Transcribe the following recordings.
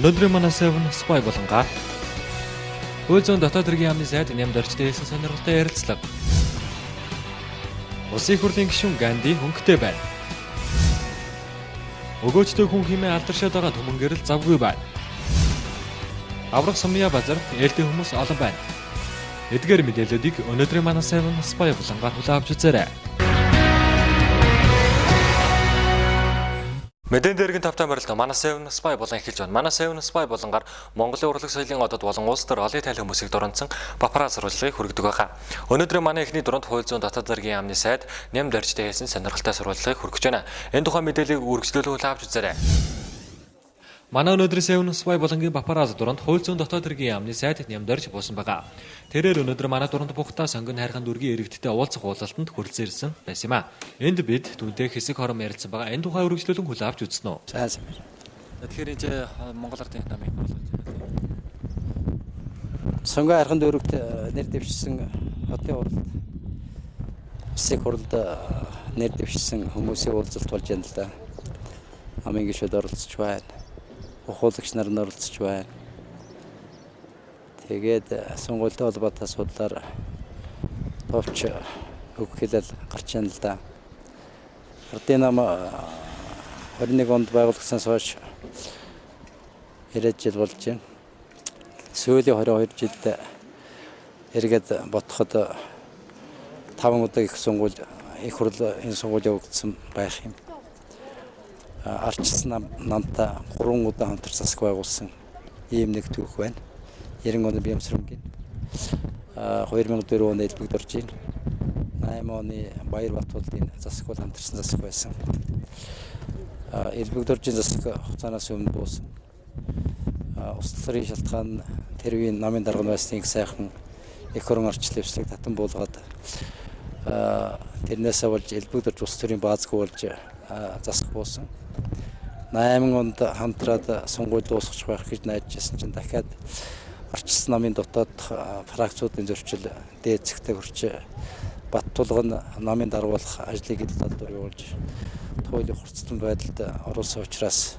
Өнөөдрийн манай 7 Spy болонгаар хууль зүйн дотоод хэргийн яамны сайд нямд орчтой хэлсэн сонирхолтой ярилцлага. Улсын их хурлын гишүүн Ганди хөнгөтэй байна. Өгөөчтэй хүн хэмээн алдаршаад байгаа түмэн гэрэл завгүй байна. Аврах сумья базарт ээлтэй хүмүүс олон байна. Эдгээр мэдээллүүдийг өнөөдрийн манай 7 Spy болонгаар хүлээн авч үзээрэй. Мэдэн дээргийн тавтай барилга манай 7 Spy болон эхэлж байна. Манай 7 Spy болонгаар Монголын урлаг соёлын одод болон улс төр олон тал хүмүүсийг дуранцсан папарацци сурвалжлагыг хүргэдэг байгаа. Өнөөдөр манай эхний дунд хууль зүйн дотоод хэргийн яамны сайд нямд орчтой хэлсэн сонирхолтой сурвалжлагыг хүргэж байна. Энэ тухай мэдээллийг үргэлжлүүлэн хүлээн авч үзээрэй. Манай өнөөдрийн 7 Spy болонгийн папарацци дунд хууль зүйн дотоод хэргийн яамны сайд нямд орж буусан байгаа. Тэрээр өнөөдөр манай дунд бухта сонгон хайрхан дүргийн иргэдтэй уулзах уулзалтанд хүрэлцэн ирсэн байсан юм а. Энд бид түүнтэй хэсэг хором ярилцсан байгаа. Энэ тухай үргэлжлүүлэн хүлээн авч үзнэ үү. За. Тэгэхээр энэ Монгол Ардын намыг болгож байна. Сонгон хайрхан дүрэгт нэр дэвшсэн хотын хурлд хэсэг хурлд нэр дэвшсэн хүмүүсийн уулзалт болж байна л да. Амын гишүүд оролцож байна. Ухуулагч нар нь оролцож байна. Тэгээд сонгуультай холбоотой асуудлаар товч өгөх хэлэл гарч байна л да. Ардын нам 21 онд байгуулагдсанаас хойш 90 жил болж байна. Сүүлийн 22 жилд эргээд бодоход 5 удаа их сонгуул их хурл энэ сонгуул явагдсан байх юм. Арчилсан намтай 3 удаа хамтар засаг байгуулсан ийм нэг түүх байна. 90 оны Бямсрынгийн 2004 оны Элбэгд орж ийн 8 оны Баярбат улдын засаг бол хамтарсан засаг байсан. Элбэгд орж ийн засаг хугацаанаас өмнө буусан. Улс төрийн шалтгаан тэрвийн намын дарга байсныг сайхан их орон орчлын өвслийг татан буулгаад тэрнээсээ болж Элбэгд орж улс төрийн баазгүй болж засаг буусан. 8 онд хамтраад сонгуульд дуусгах байх гэж найдажсэн чинь дахиад арчилсан намын дотоод фракцуудын зөрчил дээд зэгтээ хүрч Баттулган намын даргуулах ажлыг ил талбар явуулж туйлын хурцтан байдалд оруулсан учраас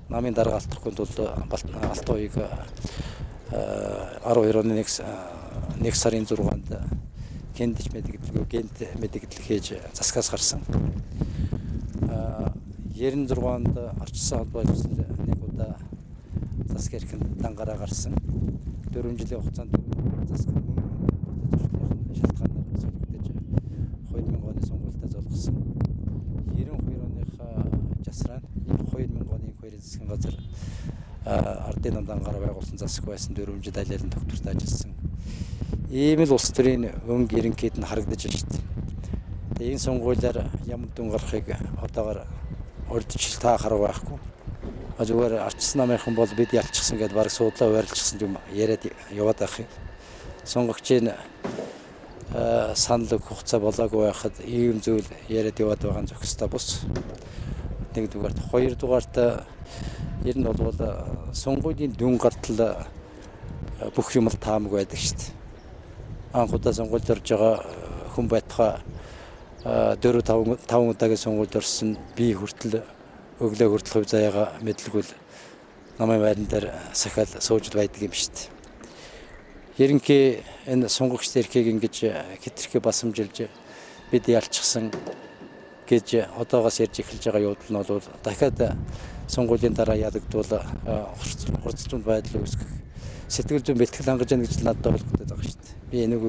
намын дарга алтрахгүй тулд Алтан уяг 12 оны 1 сарын 6-нд гэнтж мэдэгдэл хийж засгаас гарсан. 96 онд арчилсан холбоо эзэл нэг удаа засаг эрхэнд дангараа гарсан. 4 жилийн хугацаанд засаг шалтгаанаар солигдож 2000 оны сонгуультай золгосон. 92 оныхаа жасраа 2000 оны инквери засгийн газар ардын нам дангараа байгуулсан засаг байсан 4 жил алиалын докторт ажилласан. Ийм л улс төрийн өнгө ерөнхийд нь харагдаж байна шүү дээ. Энэ сонгуулиар ямар дүн гарахыг одоогоор урдчил та харах байхгүй. Зүгээр арчилсан намынхан бол бид ялчихсан гэдээ баг суудлаа байрлчихсан юм яриад яваад байх юм. Сонгогчийн санал өгөх хугацаа болоогүй байхад ийм зүйл яриад яваад байгаа нь зохистой бус. Нэгдүгээр, хоёрдугаарт ер нь бол сонгуулийн дүн гартал бүх юм л таамаг байдаг шүү дээ. Анхудаа сонгуульд орж байгаа хүн байтугай 4-5 удаагийн сонгуульд орсон би хүртэл өглөө хүртэл хувь заяага мэдлгүй намын байран дээр сахиал сууж байдаг юм шүү дээ. Ерөнхий энэ сонгогчд эрхийг ингэж хэтэрхий басамжилж бид ялчихсан гэж одоогоос ярьж эхэлж байгаа явдал нь бол дахиад сонгуулийн дараа ялагдвал хурцлын байдал үүсгэх сэтгэл зүйн бэлтгэл хангаж яах гэж надад болгоод байгаа шүү дээ. Би энийг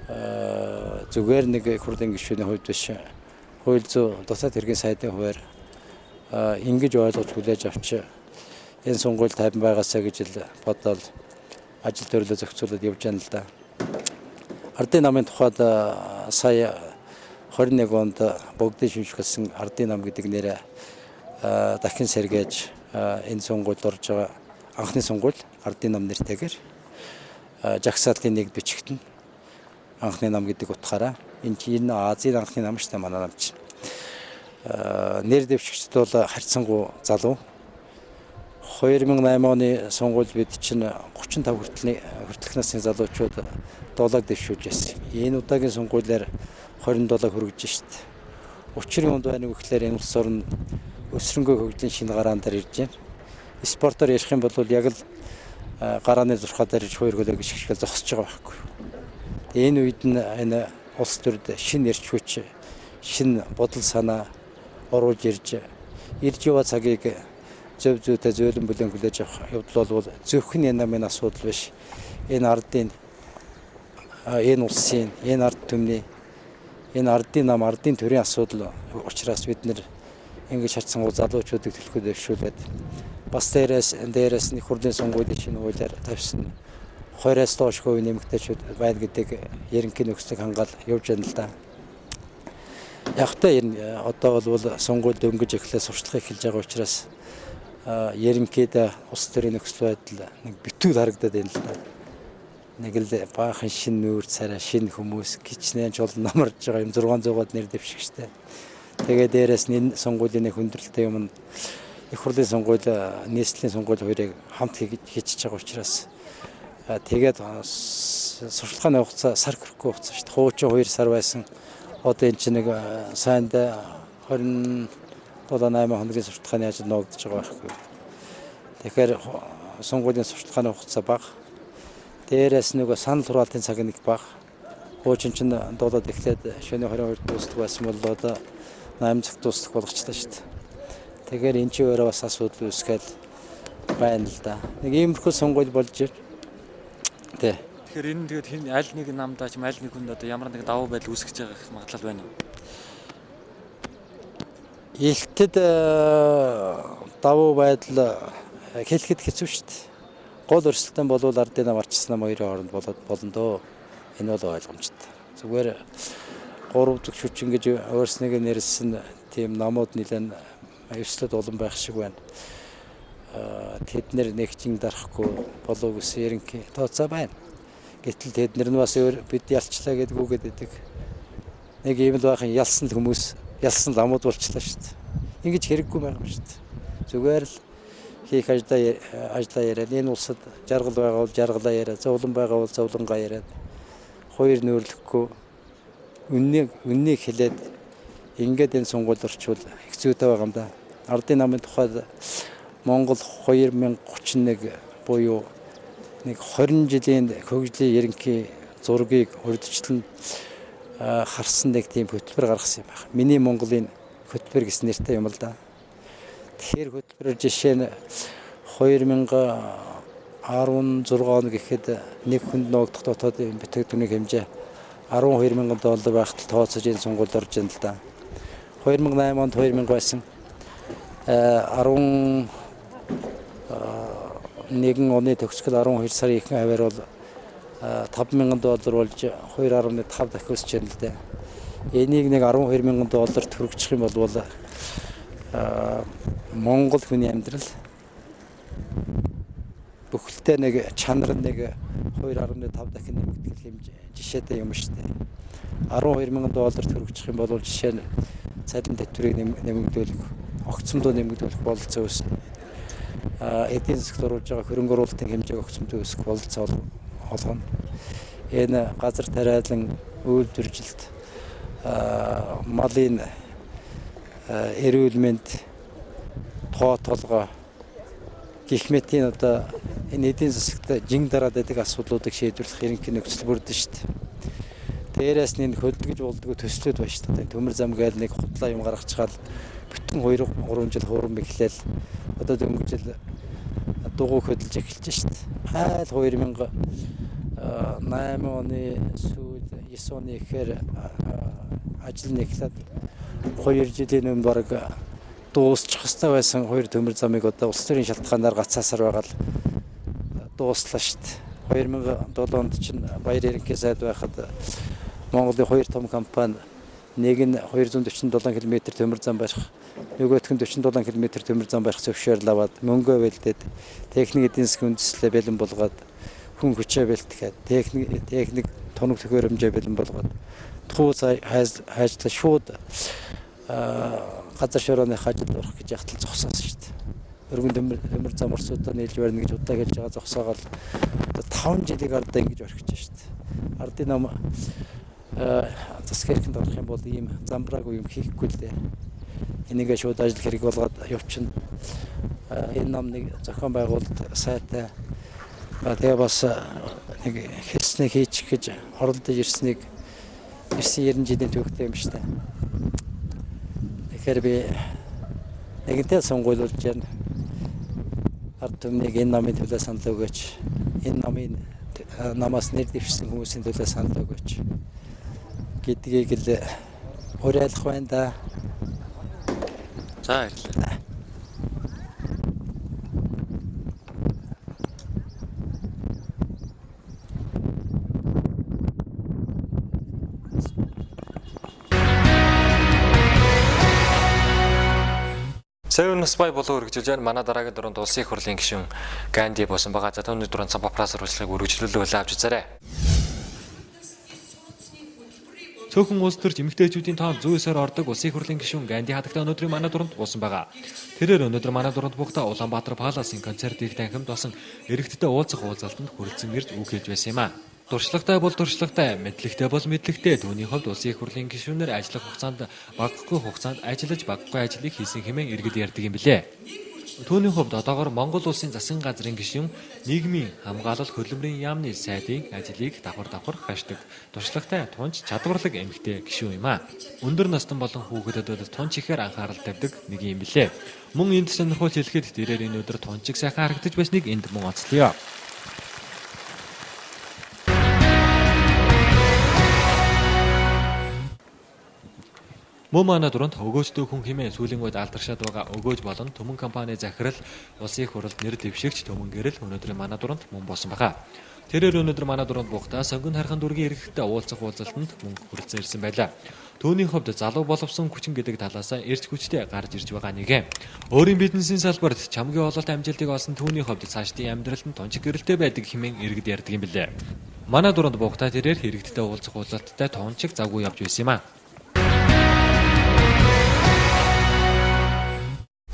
зүгээр нэг их хурлын гишүүний хувьд биш хууль зүйн дотоод хэргийн сайдын хувьд ингэж ойлгож хүлээж авч энэ сонгуульд тайван байгаасаа гэж л бодоод ажил төрлөө зохицуулаад явж байна л да. Ардын намын тухайд сая 21 онд бүгдийг шимжүүлсэн ардын нам гэдэг нэрээ дахин сэргээж энэ сонгуульд орж байгаа анхны сонгуул ардын нам нэртэйгээр жагсаалтын нэг бичигт нь анхны нам гэдэг утгаараа энэ Азийн анхны нам шүү дээ манай нам чинь. Нэр дэвшигчд бол харьцангуй залуу. 2008 оны сонгуульд бид чинь 35 хүртэлх насны залуучууд 7-г дэвшүүлж байсан. Энэ удаагийн сонгуулиар 27 хүргэж шít. Учрын онд байна вэ гэхээр энэ улс орн өсрөнгөө хөгжлийн шинэ гараан дээр ирж байна. спортоор ярих юм бол яг л гарааны зурхаа дээр хоёр хөлөө гэж хэлэхэд зогсож байгаа байхгүй. Энэ үед нь энэ улс төрд шинэ эрч хүч, шинэ бодол санаа оруулж ирж яваа цагийг зөв зүйтэй зөөлөн бүлээн хүлээж авах явдал бол зөвхөн энэ намын асуудал биш. Энэ ардын, энэ улсын, энэ ард түмний, энэ ардын нам, ардын төрийн асуудал учраас бид нэр ингэж хатсан залуучуудыг төлөхөд дэвшүүлээд бас дээрээс нэг хурлын сонгуулийн шинэ хуулиар тавьсан 20-аас доош хувийн нэмэгтэйчүүд байна гэдэг ерөнхий нөхцөлийг хангаал явж байна л да. Яг та одоо бол сонгуульд дөнгөж эхлээ сурчлага эхэлж байгаа учраас ерөнхийдөө улс төрийн нөхцөл байдал нэг битүүл харагдаад байна л да. Нэг л баахан шинэ нүүр царай, шинэ хүмүүс гिचнэн чул намарж байгаа юм 600-аад нэр дэвшигчтэй. Тэгээ дээрээс нь энэ сонгуулийн хүндрэлтэй юм их хурлын сонгуул, нийслэлийн сонгуул хоёрыг хамт хийчихэж байгаа учраас тэгээд сурталчилгааны хугацаа сар хүрэхгүй хугацаа шүү дээ. Хуучин 2 сар байсан. Одоо энэ чинь нэг сайнд 27-8 хоногийн сурталчилгааны ажил ногдож байгаа байхгүй. Тэгэхээр сонгуулийн сурталчилгааны хугацаа бага. Дээрээс нэг санал хураалтын цаг нэг бага. Хуучин чинь дуулаад эхлээд шөнө 22-нд дуусдаг байсан бол одоо 8 цагт дуусах болгочлаа шүү дээ. Тэгэхээр энэ ч өөрөө бас асуудал үүсгээл байна л да. Нэг иймэрхүү сонгуул болж байна. Тэ. Тэгэхээр энэ тэгээд хин аль нэг намдаа ч аль нэг хүнд одоо ямар нэг давуу байдал үүсгэж байгаа их магадлал байна уу? Илтэд давуу байдал хэлэхэд хэцүү шүү дээ. Гол өрсөлдөөн бол ардын нам арчсан нам хоёрын хооронд болно доо. Энэ бол ойлгомжтой. Зүгээр 3 дахь шүч ингэж өөрснийгөө нэрсэн тийм намууд нэлээд өвслөд олон байх шиг байна. Тэд нэг чин дарахгүй болов гэсэн ерөнхий тооцоо байна. Гэтэл тэд нар нь бас бид ялчлаа гэдэг үгээд өгдөг. Нэг юм л байхын ялсан хүмүүс, ялсан ламууд болчихлоо шүү дээ. Ингэж хэрэггүй байгаа юм шүү дээ. Зүгээр л хийх ажлаа яриад энэ улсад жаргал байгаа бол жаргалаа яриад, зовлон байгаа бол зовлонгаа яриад хоёр нөөрлөхгүй үннийг хэлээд ингээд энэ сонгуульд орчвол их зүйтэй байгаа юм да. Ардын намын тухайд Монгол 2031 буюу нэг 20 жилийн хөгжлийн ерөнхий зургийг урьдчилан харсан нэг тийм хөтөлбөр гаргасан юм байна. Миний Монголын хөтөлбөр гэсэн нэртэй юм л да. Тэгэхээр хөтөлбөрөөр жишээ нь 2016 он гэхэд нэг хүнд ногдох дотоодын бүтээгдэхүүний хэмжээ $12,000 байхад тооцож энэ сонгуульд орж ийн л да. 2008 онд 2000 байсан. 11 оны төгсгөл 12 сарын ихэнх хавар бол $5,000 болж 2.5 дахин өсөж байна л да. Энийг нэг $12,000 төрөгчих юм бол Монгол хүний амьдрал бүхэлдээ нэг чанар нэг 2.5 дахин нэмэгдэх хэмжээ жишээтэй юм шүү дээ. $12,000 төрөгчих юм бол жишээ нь цалин татварыг нэмэгдүүлэх, огцомдоо нэмэгдүүлэх бололцоо үүснэ. Эдийн засагт оруулж байгаа хөрөнгө оруулалтын хэмжээг огцомдоо үүсгэх бололцоо олгоно. Энэ газар тариалан үйлдвэржилт, малын эрүүл мэнд, тоо толгой гэх мэтийн одоо энэ эдийн засагт жин дараад байдаг асуудлуудыг шийдвэрлэх ерөнхий нөхцөл бүрдэн шүү дээ. Дээрээс нь хөдөлгөж болдгоо төслүүд байна шүү дээ. Төмөр зам гээл нэг хутлаа юм гаргацгаал бүтэн 2-3 жил хуурам эхлээл одоо дөнгөж жил дугуй хөдөлж эхэлж шүү дээ. Айл 2008 оны сүүл 9 оны ихээр ажил нь эхлээд 2 жилийн өмнө бараг дуусчих хэвээр байсан 2 төмөр замыг одоо улс төрийн шалтгаанаар гацаасаар байгаа л дууслаа шүү дээ. 2007 онд чинь баяр ерөнхий сайд байхад Монголын 2 том компани нэг нь 247 км төмөр зам барих, нөгөөх нь 47 км төмөр зам барих зөвшөөрөл аваад мөнгөө бэлдээд техник эдийн засгийн үндэслэлээ бэлэн болгоод хүн хүчээ бэлтгэхэд техник тоног төхөөрөмжөө бэлэн болгоод тууз хайжлаа шууд газар шорооны хажууд орох гэж ягтал зогсоосон шүү дээ. Өргөн төмөр зам орсуудаа нийлж барьна гэж удаа хэлж байгаа зогсоогоор 5 жилиг ардаа ингэж орхиж шүү дээ. Ардын нам засгийн орох юм бол ийм замбраагүй юм хийхгүй л дээ. Энийгээ шууд ажил хэрэг болгоод явчихна. энэ номыг зохион байгуулалт сайтай тэгээ бас нэг хэлснээ хийчих гэж оролдож ирсэн 90 жилийн түүхтэй юм шүү дээ. Тэгэхээр би нэгэнтээ сонгуульулж байна. Ард түмнийг энэ номын төлөө санал өгөөч. Энэ намаас нэр дэвшсэн хүмүүсийн төлөө санал өгөөч гэдгийг л уриалах байна да. За баярлалаа. Seven Spy болон үргэлжлүүлж байна. Манай дараагийн дөрөнд улсын их хурлын гишүүн Ганди болсон байгаа. За түүний дөрөнд Самбапрас сурвалжлагыг үргэлжлүүлээ авч үзээрэй. Цөөхөн улс төрч эмэгтэйчүүдийн тоон 109-оор ордог улсын их хурлын гишүүн Ганди хадагта өнөөдрийн манай дөрөнд болсон байгаа. Тэрээр өнөөдөр манай дөрөнд буухта Улаанбаатар Паласын концертыг танхимд болсон эрэгтэдтэй уулзах уулзалтанд хүрэлцэн ирж үг хэлж байсан юм а. Туршлагатай бол туршлагатай, мэдлэгтэй бол мэдлэгтэй. Түүний хувьд улсын их хурлын гишүүнээр ажиллах хугацаанд багагүй хугацаанд ажиллаж багагүй ажлыг хийсэн хэмээн иргэд ярьдаг юм билээ. Түүний хувьд одоогоор Монгол улсын засгийн газрын гишүүн нийгмийн хамгаалал хөдөлмөрийн яамны сайдын ажлыг давхар хашдаг. Туршлагатай, тунч, чадварлаг эмэгтэй гишүүн юм а. Өндөр настан болон хүүхэдэд тунч ихээр анхаарал тавьдаг нэг юм билээ. Мөн энд сонирхолтой хэлэхэд тэрээр энэ өдөр тунчиг сайхан харагдаж байсныг энд мөн онцлоё. Мөн манай дуранд өгөөжтэй хүн хэмээн сүүлийн үед алдаршаад байгаа өгөөж болон Төмөн компани захирал улсын их хурлд нэр дэвшигч Төмөн гэрэл өнөөдрийн манай дуранд мөн болсон байгаа. Тэрээр өнөөдөр манай дуранд буухтаа сонгон хархан дүргийн эрхтэй уулзах уулзалтанд мөн хүрэлцэн ирсэн байлаа. Түүний хувьд залуу боловсон хүчин гэдэг талаас эрч хүчтэй гарч ирж байгаа нэг. Өөрийн бизнесийн салбарт чамгийн ололт амжилтыг олсон түүний хувьд цаашдын амьдралд нь тончиг гэрэлтэй байдаг хэмээн иргэд ярьдаг юм билээ. Манай дуранд буухтаа тэрээр хэрэгттэй уулзах уулзалттай тончиг завгүй явж байсан юм а.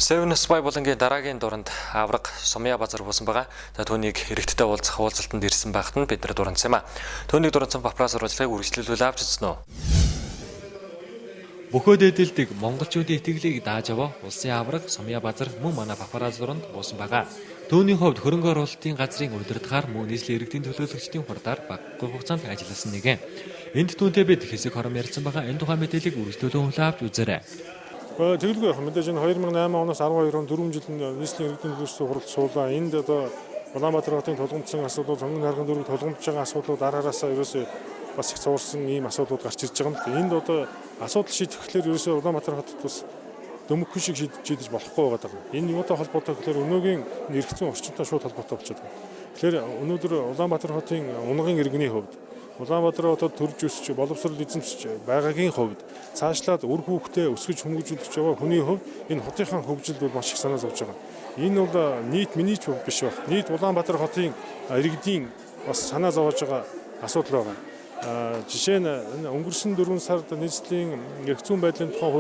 Seven Spy болонгийн дараагийн дуранд авраг Сумья базар болсон байгаа. За түүнийг хэрэгттэй уулзах уулзалтанд ирсэн байхад нь бид нар дурансан юм а. Түүнийг дурансан Бапрас сурвалжлагыг үргэлжлүүлүүлээ авч үзсэн үү? Бөхөөд эдэлдэг монголчуудын итгэлийг дааж аваа улсын авраг Сумья базар мөн манай Бапрас дуранд болсон байгаа. Түүний хувьд хөрөнгө оруулалтын газрын удирдгаар мөн нийслэлийн иргэдийн төлөөлөгчдийн хурдаар багагүй хугацаанд ажилласан нэг. Энд түүнтэй бид хэсэг хором ярьсан байгаа. Энэ тухайн мэдээллийг үргэлжлүүлэн авч үзээрэй. Тэгэлгүй яг мэдээж энэ 2008 оноос 12 он 4 жил нийслэлийн иргэдийн төлөөлөгчдийн хурд суулаа. Энд одоо Улаанбаатар хотын тулгымдсан асуудлууд, Сонгон харган дүрийг тулгымдж байгаа асуудлууд араараасаа ерөөсөө бас их цуурсан ийм асуудлууд гарч ирж байгаа юм. Энд одоо асуудал шийдэхлээр ерөөсөө Улаанбаатар хотод бас дөмөхгүй шиг шийдэж болохгүй байгаа. Энэ юутай холбоотой гэхээр өнөөгийн эрх зүйн орчинтой шууд холбоотой болчиход байна. Тэгэхээр өнөөдөр Улаанбаатар хотын унгын иргэний хувьд Улаанбаатар хотод төрж өсч боловсрол эзэмшиж байгаагийн хувьд цаашлаад үр хүүхдээ өсгөж хүмүүжүүлж байгаа хүний хувьд энэ хотынхаа хөгжилд бол маш их санаа зовж байгаа. Энэ бол нийт миний ч биш баг. Нийт Улаанбаатар хотын иргэдийн бас санаа зовж байгаа асуудал байгаа. Жишээ нь өнгөрсөн 4 сард нийслэлийн эрх зүйн байдлын тухай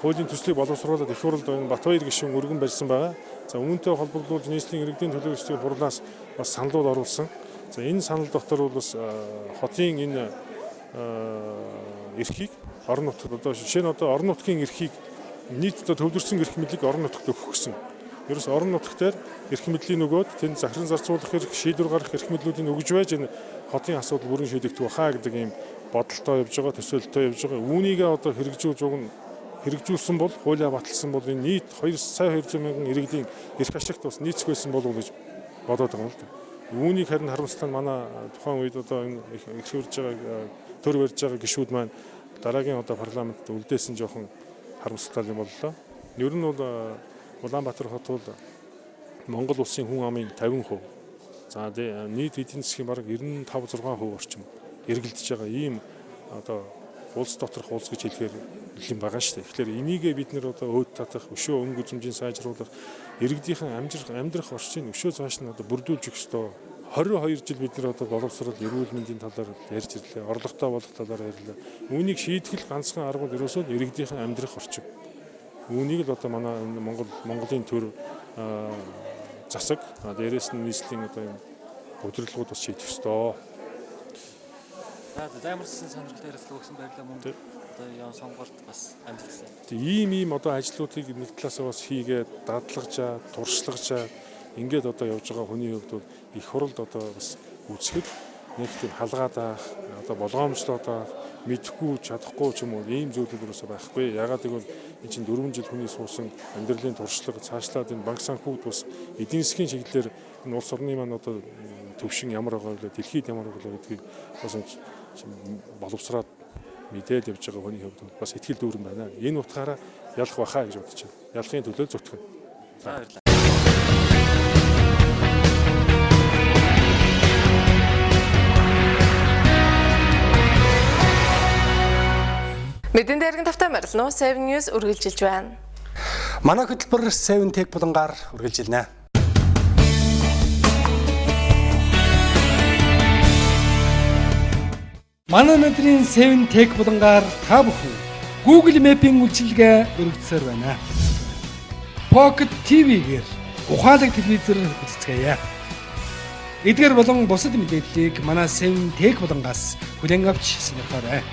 хуулийн төслийг боловсруулад их хурлд Батбаяр гишүүн өргөн барьсан байгаа. За үүнтэй холбогдуулж нийслэлийн иргэдийн төлөөлөгчдийн хурлаас бас саналууд оруулсан. За энэ санал дотор бол бас хотын энэ эрхийг орон нутгад одоо жишээ нь одоо орон нутгийн эрхийг нийт төвлөрсөн эрх мэдлийг орон нутгад өгөх гэсэн. Ерөөс орон нутгаар эрх мэдлийн нөгөөд тэнд захиран зарцуулах эрх, шийдвэр гаргах эрх мэдлүүдийг өгж байж энэ хотын асуудал бүрэн шийдэгдэх байхаа гэдэг ийм бодолтой явж байгаа, төсөөлтөй явж байгаа. Үүнийгээ одоо хэрэгжүүлсэн бол хуулиа баталсан бол энэ нийт 200 мянган иргэдийн эрх ашигт бас нийцэх байсан болов уу гэж бодоод байгаа юм л да. Үүнийг харин харамсалтай нь манай тухайн үед одоо энэ их хурж байгаа төр барьж байгаа гишүүд маань дараагийн одоо парламентд үлдээсэн жоохон харамсалтай юм боллоо. Ер нь бол Улаанбаатар хот бол Монгол улсын хүн амын 50%. За нийт эдийн засгийн бараг 95-6% орчим эргэлдэж байгаа ийм одоо улс доторх улс гэж хэлэхээр юм байгаа шүү дээ. Тэгэхээр энийгээ бид нэр одоо өөд татах, өшөө өнгө үзмжийн сайжруулах, иргэдийнхэн амьдрах орчныг өшөө цааш нь одоо бүрдүүлж өгөх ёстой. 22 жил бид нэр одоо боловсрол, эрүүл мэндийн талаар ярьж ирлээ. Орлоготой болох талаар ярьлаа. Үүнийг шийдэх ганцхан арга нь ерөөсөө иргэдийнхэн амьдрах орчин. Үүнийг л одоо манай Монголын төр засаг, дээрээс нь нийслэлийн одоо удирдлагууд бас шийдэх ёстой. За ямарсан сонирхолтой ярилцлага өгсөн баярлалаа мөн. Одоо яон сонгуульд бас амжилтсан. Ийм одоо ажлуудыг нэг талаасаа бас хийгээд дадлагжаа, туршлагажаа ингээд одоо явж байгаа хүний хувьд бол их хуралд одоо бас үзэхэд нэг тийм халгаадаах, одоо болгоомжлоодаа мэдхгүй чадахгүй ч юм уу ийм зүйлүүд юусоо байхгүй. Ягаад гэвэл энэ чинь 4 жил хүний суусан амьдралын туршлага цаашлаад энэ банк санхүүд бас эдийн засгийн чиглэлээр энэ улс орны маань одоо төвшин ямар байгаа вэ, дэлхийд ямар байгаа вэ гэдгийг бас боловсраад мэдээд явж байгаа хүний хувьд бас ихтгэл дүүрэн байна. Энэ утгаараа ялах бахаа гэж бодож байна. Ялахын төлөө зүтгэн. За баярлалаа. Мэдэн дээргэн тавтай марлно 7 News үргэлжилж байна. Манай хөтөлбөр 7 Tech булангаар үргэлжилнэ. Манай өдрийн 7 Tech булангаар та бүхэн Google Map-ийн үйлчилгээ өргөцсөөр байна. Pocket TV-гээр ухаалаг телевизээр үздэцгээе. Эдгээр болон бусад мэдээллийг манай 7 Tech булангаас хүлээн авч сонирхоорой.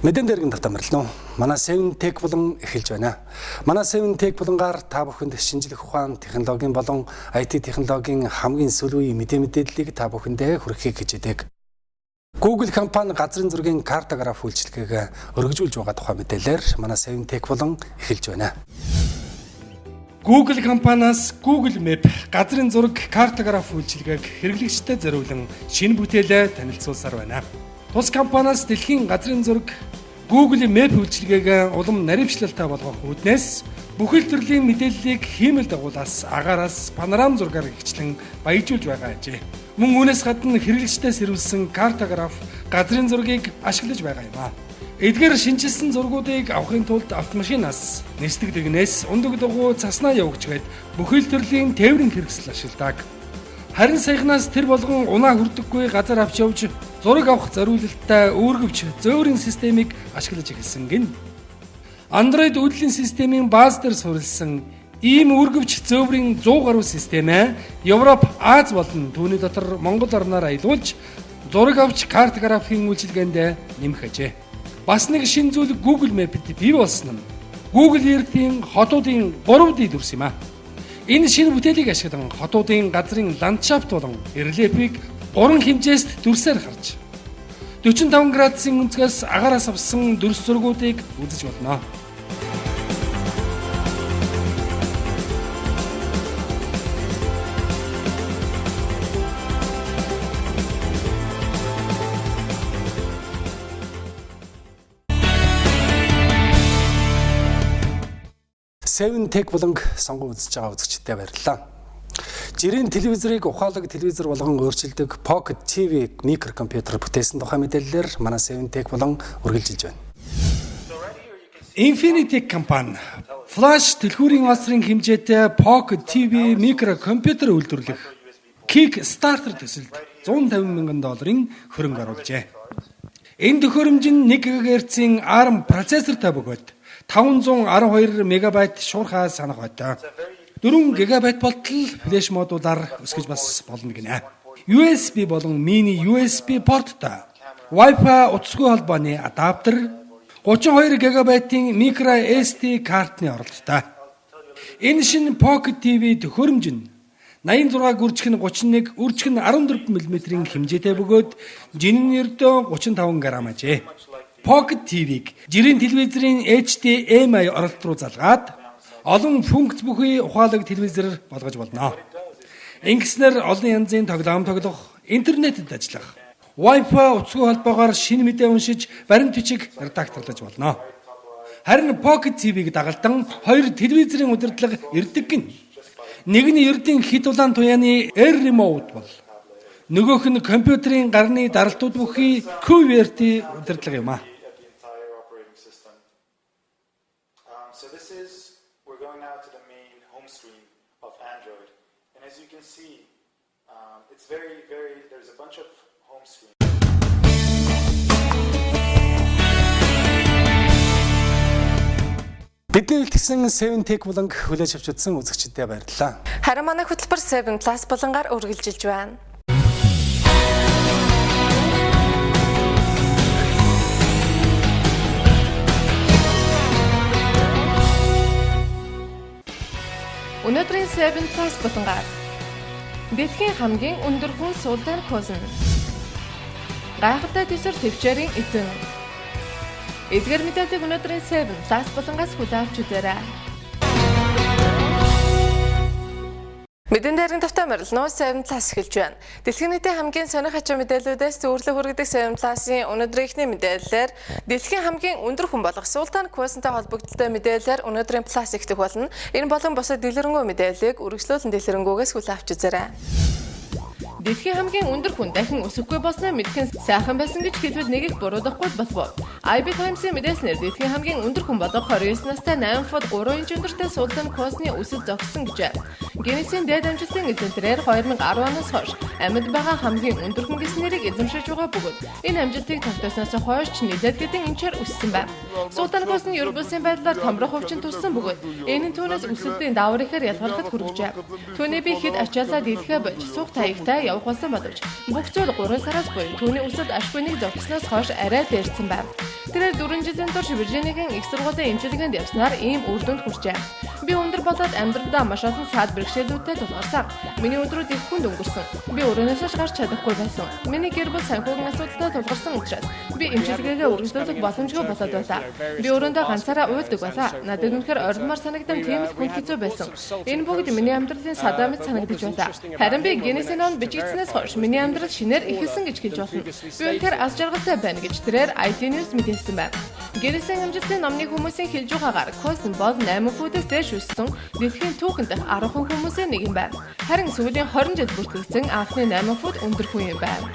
Мэдэн дээргэн тавтамарлаа. Манай 7 Tech булан эхэлж байна. Манай 7 Tech булангаар та бүхэнд шинжлэх ухаан, технологийн болон IT технологийн хамгийн сүүлийн мэдээллийг та бүхэндээ хүргэхийг хичээдэг. Google компани газрын зургийн картограф үйлчилгээг өргөжүүлж байгаа тухай мэдээлэлээр манай 7 Tech булан эхэлж байна. Google компаниас Google Map газрын зураг картограф үйлчилгээг хэрэглэгчдэд зориулан шинэ бүтээлээ танилцуулсаар байна. Тус компаниас дэлхийн газрын зураг Google Map үйлчилгээг улам наривчлалтай болгох үүднээс бүхэл төрлийн мэдээллийг хиймэл дагуулаас агаараас панорам зургаар гихчлэн баяжуулж байгаа ажээ. Мөн үүнээс гадна хэрэглэгчдээс ирүүлсэн картограф газрын зургийг ашиглаж байгаа юм а. Эдгээр шинжилсэн зургуудыг авахын тулд автомашинаас нислэг дэгнээс ундаг дугуй цаснаа явуулчихад бүхэл төрлийн тээврийн хэрэгсэл ашигладаг. Харин саяхнаас тэр болгон унаа хүрдэггүй газар авч явж зураг авах зориулалттай өөргөвч зөөврийн системийг ашиглаж эхэлсэн гин. Android үйлдвэрлэлийн системийн бааз дээр суурилсан ийм өөргөвч зөөврийн 100 гаруй системээ Европ, Аз болон түүний дотор Монгол орноор аялуулж зураг авч картографийн үйлчилгээнд нэмэх ажээ. Бас нэг шинэ зүйл Google Map-д бий болсон нь Google Earth-ийн хотуудын 3D дүрс юм а. Энэ шинэ бүтээлийг ашиглан хотуудын газрын ландшафт болон рельефийг 3 хэмжээст дүрсээр харж 45 градусын өнцгөөс агаараас авсан дүрс зургуудыг үзэж болно. Seven Tech буланг сонгон үзэж байгаа үзэгчдэд баярлалаа. Жирийн телевизорыг ухаалаг телевизор болгон өөрчилдөг Pocket TV микрокомпьютер бүтээсэн тухай мэдээллээр манай 7 Tech булан үргэлжилж байна. Infinity компани флаш дэлгүүрийн осрын хэмжээтэй Pocket TV микрокомпьютер үйлдвэрлэх Kickstarter төсөлд $150,000 хөрөнгө оруулжээ. Энэ төхөөрөмж нь 1 GHz-ийн ARM процессортай бөгөөд 512 мегабайт шуурхай санах байдаг. 4 гигабайт болтол флеш модулаар өсгөж бас болно гинэ. USB болон mini USB порттой Wi-Fi утасгүй холбооны адаптер 32 гигабайтын micro SD картны оролттой. Энэ шинэ Pocket TV төхөөрөмж нь 86 гүржих нь 31, үржих нь 14 мм-ийн хэмжээтэй бөгөөд жинэн ердөө 35 г ажээ. Pocket TV-г жирийн телевизорын HDMI оролт руу залгаад олон функц бүхий ухаалаг телевизор болгож болно. Ингэснээр олон янзын тоглоом тоглох, интернетэд ажиллах, Wi-Fi утасгүй холбоогоор шинэ мэдээ уншиж, баримт бичиг редакторлож болно. Харин Pocket TV-г дагалдан 2 телевизорын удирдлага ирдэг гин. Нэг нь ердийн хит улаан туяаны Air Remote бол нөгөөх нь компьютерийн гарны даралтууд бүхий QWERTY удирдлага юм а. So this is, we're going now to the main home screen of Android. And as you can see, it's there's a bunch of home screens. Бидний үлдсэн 7 Tech буланг хүлээж авч үзсэн үзэгчдэд баярлалаа. Харин манай хөтөлбөр 7 Plus булангаар үргэлжилж байна. Өнөөдрийн 7 Plus булангаар дэлхийн хамгийн өндөр хүн Султан Козн. Гайхалтай төсөр төвчээрийн эзэн. Эдгээр мэдээллийг өнөөдрийн 7 Plus булангаас хүлээн авч үзээрэй. Мэдэн дээрийн тавтай морилно 7 Plus эхэлж байна. Дэлхийн нийтийн хамгийн сонир хачаа мэдээллүүдээс зөвөрлө хүргэдэг 7 Plus-ийн өнөөдрийнхний мэдээллээр дэлхийн хамгийн өндөр хүн болох Султан Кознтой холбогдолтой мэдээллээр өнөөдрийн Plus ихтэх болно. Энэ болон бусад дэлгэрэнгүй мэдээллийг үргэлжлүүлэн дэлгэрэнгүйгээс хүлээн авч үзээрэй. Дэлхийн хамгийн өндөр хүн дахин өсөхгүй болсноо мэдхэн сайхан байсан гэж хэлбэл нэг их буруудахгүй болов. IB Times-ийн мэдээснээр дэлхийн хамгийн өндөр хүн болох 29 настай 8 фут 3 инч өндөртэй Султан Козны үсэл зогссон гэж. Гиннесийн дээд амжилтын эзэнтрээр 2010 оноос хойш амьд байгаа хамгийн өндөр хүн гэсэн нэрийг эзэмшиж байгаа бөгөөд энэ амжилтыг тогтоосноос хойш ч нэлээд хэдэн инчээр өссөн байна. Султан Козны ер бусын байдлаар томрох хөвчин туссан бөгөөд энэ нь түүнээс үсэлтийн даавар ихээр ялгархад хүргэжээ. Түүний би хэд ачаалаа дэлхээ болж суух таягтай явах болсон боловч бүх зүйл 3 сараас буюу түүний үсэлд ашгүй нэг зогссноос хойш арай дээрсэн байна. Тэрээр 4 жилийн турш Виржиниагийн их сургуулийн эмчилгээнд явснаар ийм үр дүнд хүрчээ. Би өндөр болоод амьдралдаа маш олон саад бэрхшээлүүдтэй тулгарсан. Миний өдрүүд их хүнд өнгөрсөн. Би өрөөнөөс гарч чадахгүй байсан. Миний гэр бүл санхүүгийн асуудалтай тулгарсан учраас би эмчилгээгээ үргэлжлүүлэх боломжгүй болоод байлаа. Би өрөөндөө ганцаараа уйлдаг байлаа. Надад үнэхээр ордмаар санагдан тийм л хүнд хэцүү байсан. Энэ бүгд миний амьдралын садаа мэт санагдаж байлаа. Харин би Гиннесийн ном бичигдснээс хойш миний амьдрал шинээр ихэлсэн гэж хэлж болно. Би үнэхээр аз жаргалтай байна гэж тэрээр IT News мэдээлсэн байна. Гиннесийн амжилтын номны хүмүүсийн хэлж байгаагаар Козн бол 8 футээс дээш өссөн дэлхийн түүхэнд дэх 10 хүмүүсийн нэг юм байна. Харин сүүлийн 20 жил бүртгэгдсэн анхны 8 фут өндөр хүн юм байна.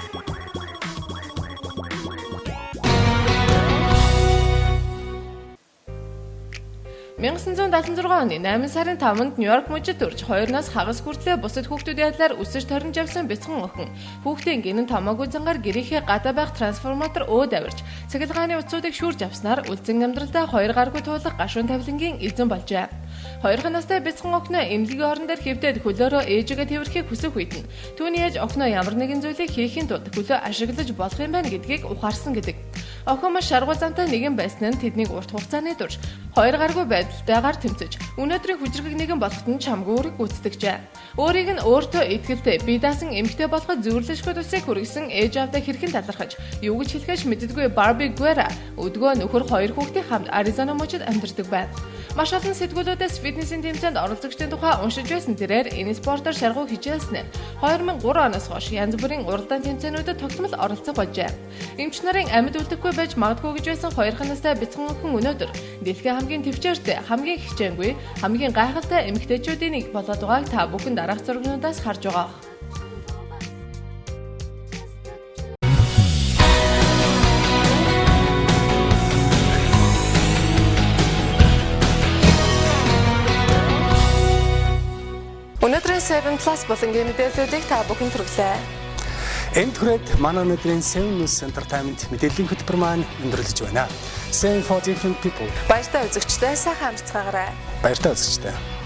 1976 оны 8 сарын 5-нд Нью-Йорк мужид төрж 2-наас хагас хүртлээр бусад хүүхдүүдийн адилаар өсөж торнж явсан бяцхан охин хүүхдийн гинэн томоогүй зангаар гэрийнхээ гадаа байх трансформатор өөд авирч цахилгааны утсуудыг шүүрж авснаар үлдсэн амьдралдаа 2 гаргүй туулах гашуун тавилангийн эзэн болжээ. 2 настай бяцхан охиноо эмнэлгийн орон дээр хэвдээд хөлөөрөө ээжигээ тэрхийг хүсэх үед нь түүний ээж охиноо ямар нэгэн зүйлийг хийхийн тулд хөлөө ашиглаж болох юм байна гэдгийг ухаарсан гэдэг. Охин маш шаргуул зантай нэгэн байсан нь тэднийг урт хугацааны турш 2 гаргүй байдалтайгаар тэмцэж өнөөдрийн хүчрэг нэгэн болоход нь чамгүй үрэг гүйцэтгэжээ. Өөрийг нь өөртөө итгэлтэй бие даасан эмэгтэй болоход зөвлөшгүй тусыг хүргэсэн ээж аавдаа хэрхэн талархаж юу гэж хэлэхэж мэддэггүй Барби Гуэра өдгөө нөхөр 2 хүүхдийн хамт Аризона мужид амьдардаг байна. Маш олон сэтгүүлүүдээс фитнесийн тэмцээнд оролцогчдын тухай уншиж байсан тэрээр энэ спортоор шаргуу хичээлснээр 2003 оноос хойш янз бүрийн уралдаан тэмцээнүүдэд тогтмол оролцох болжээ. Эмч нарын амьд үлдэхгүй байж магадгүй гэж байсан 2 настай бяцхан охин өнөөдөр дэлхийн хамгийн төвчээртэй, хамгийн хичээнгүй, хамгийн гайхалтай эмэгтэйчүүдийн нэг болоод байгааг та бүхэн дараах зургнуудаас харж байгаа. Өнөөдрийн 7 Plus болонгийн мэдээллүүдийг та бүхэн түргэлээ. Энд хүрээд манай өнөөдрийн 7 News Entertainment мэдээллийн хөтөлбөр маань өндөрлөж байна. 7 for different people. Баяртай үзэгчдээ сайхан амарцгаагаарай. Баяртай үзэгчдээ.